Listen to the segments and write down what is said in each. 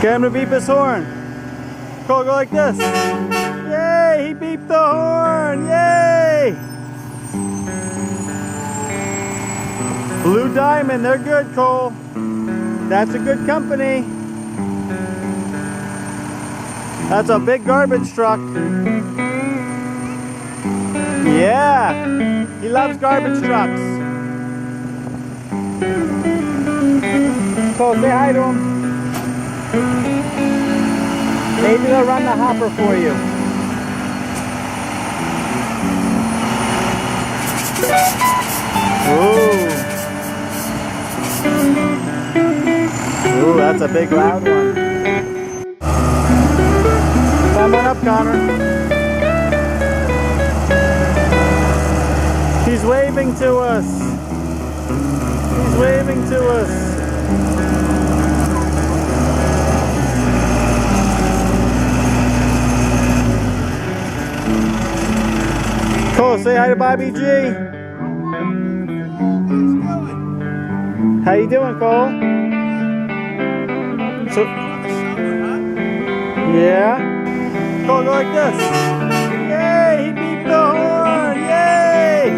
Get him to beep his horn. Cole, go like this. Yay, he beeped the horn. Yay! Blue Diamond, they're good, Cole. That's a good company. That's a big garbage truck. Yeah, he loves garbage trucks. Cole, say hi to him. Maybe they'll run the hopper for you. Ooh. Ooh, that's a big loud one. Come on up, Connor. He's waving to us. He's waving to us. Cole, say hi to Bobby G. How you doing, Cole? So, yeah. Cole, go like this. Yay! He beeped the horn! Yay!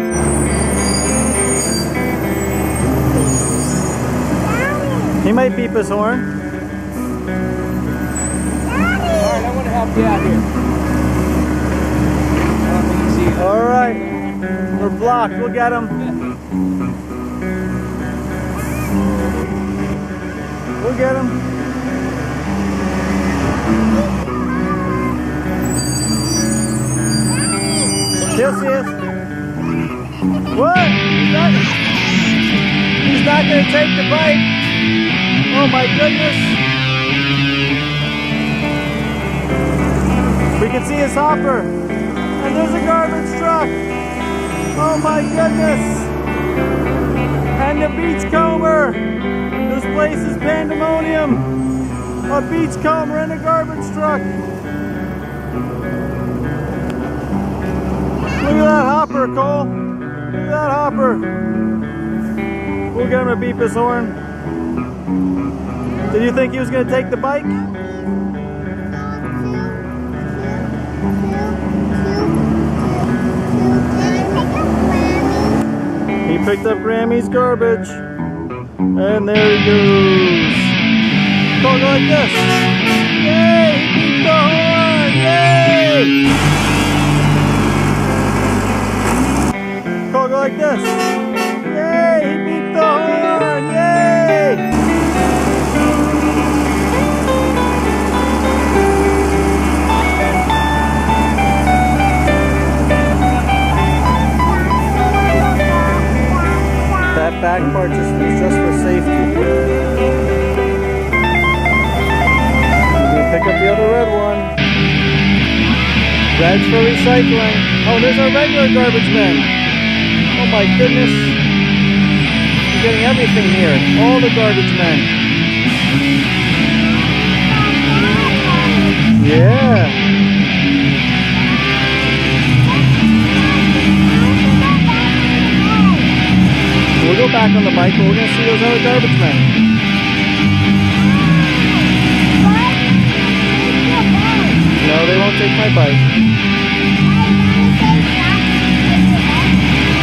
He might beep his horn. Alright, I want to help you out here. Alright. We're blocked. We'll get him. We'll get him. He'll see us. What? He's not going to take the bite. Oh my goodness. We can see his hopper. And there's a garbage truck. Oh my goodness. And the beachcomber. This place is pandemonium. A beachcomber and a garbage truck. Look at that hopper, Cole. Look at that hopper. We'll get him to beep his horn. Did you think he was going to take the bike? He picked up Grammy's garbage. And there he goes. Cole, go like this. Yay! He beeped the horn! Yay! Cole, go like this. Yay! He beeped the horn! Yay! That back part is just for safety. I'm gonna pick up the other red one. Red's for recycling. Oh, there's our regular garbage men. Oh my goodness. We're getting everything here. All the garbage men. Yeah. We'll go back on the bike, but we're going to see those other garbage men. No, they won't take my bike.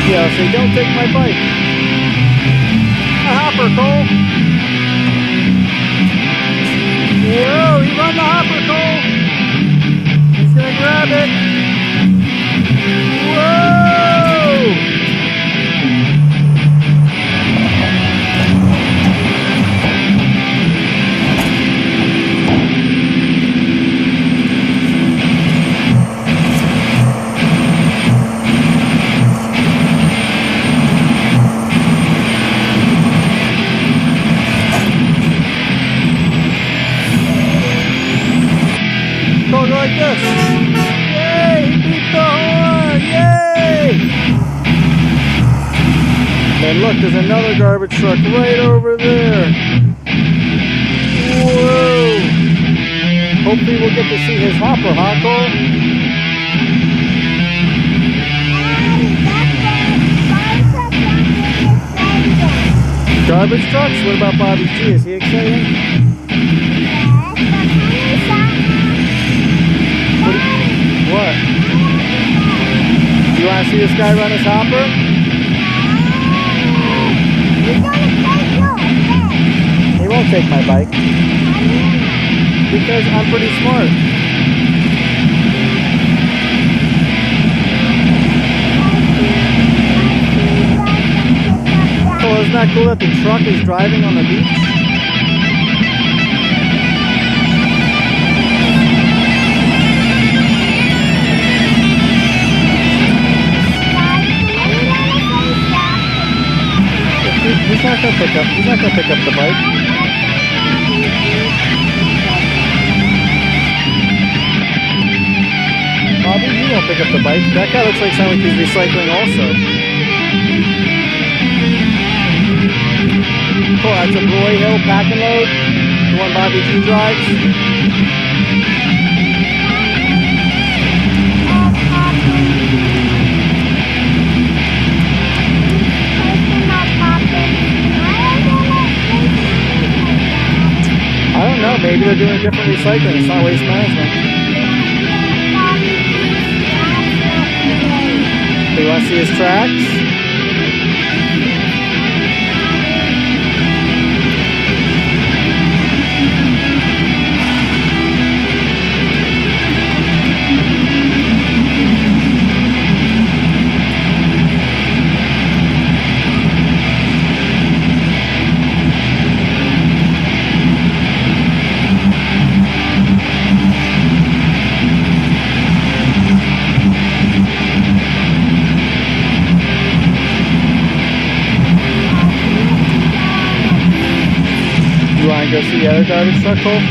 Yeah, so don't take my bike. A hopper, Cole. Whoa, he run the hopper, Cole. He's going to grab it. Whoa! Go like this. Yay! He beeped the horn! Yay! And look, there's another garbage truck right over there. Whoa! Hopefully we'll get to see his hopper, huh, Cole? Garbage trucks? What about Bobby G? Is he excited? see this guy run his hopper? He's gonna take your bed. He won't take my bike because I'm pretty smart. Oh, isn't that cool that the truck is driving on the beach? He's not gonna pick up. He's not gonna pick up the bike. Bobby, you won't pick up the bike. That guy looks like someone he's recycling also. Cool. That's a Roy Hill pack and load. The one Bobby G drives. I don't know, maybe they're doing different recycling. It's not waste management. Do you want to see his tracks? You want to go see the other garbage truck, Cole?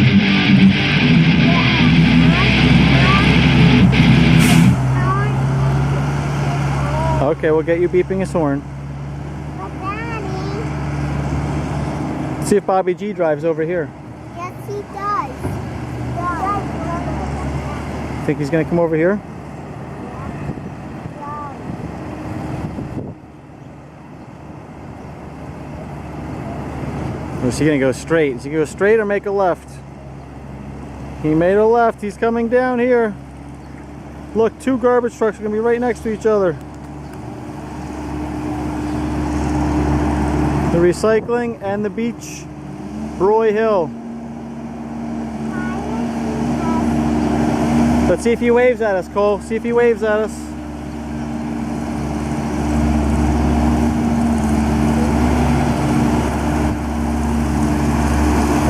Okay, we'll get you beeping his horn. See if Bobby G drives over here. Yes, he does. Think he's going to come over here? Or is he going to go straight? Is he going to go straight or make a left? He made a left. He's coming down here. Look, two garbage trucks are going to be right next to each other. The recycling and the beach, Roy Hill. Let's see if he waves at us, Cole. See if he waves at us.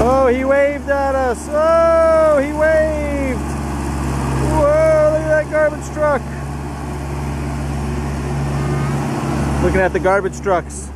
Oh, he waved at us. Oh, he waved. Whoa, look at that garbage truck. Looking at the garbage trucks.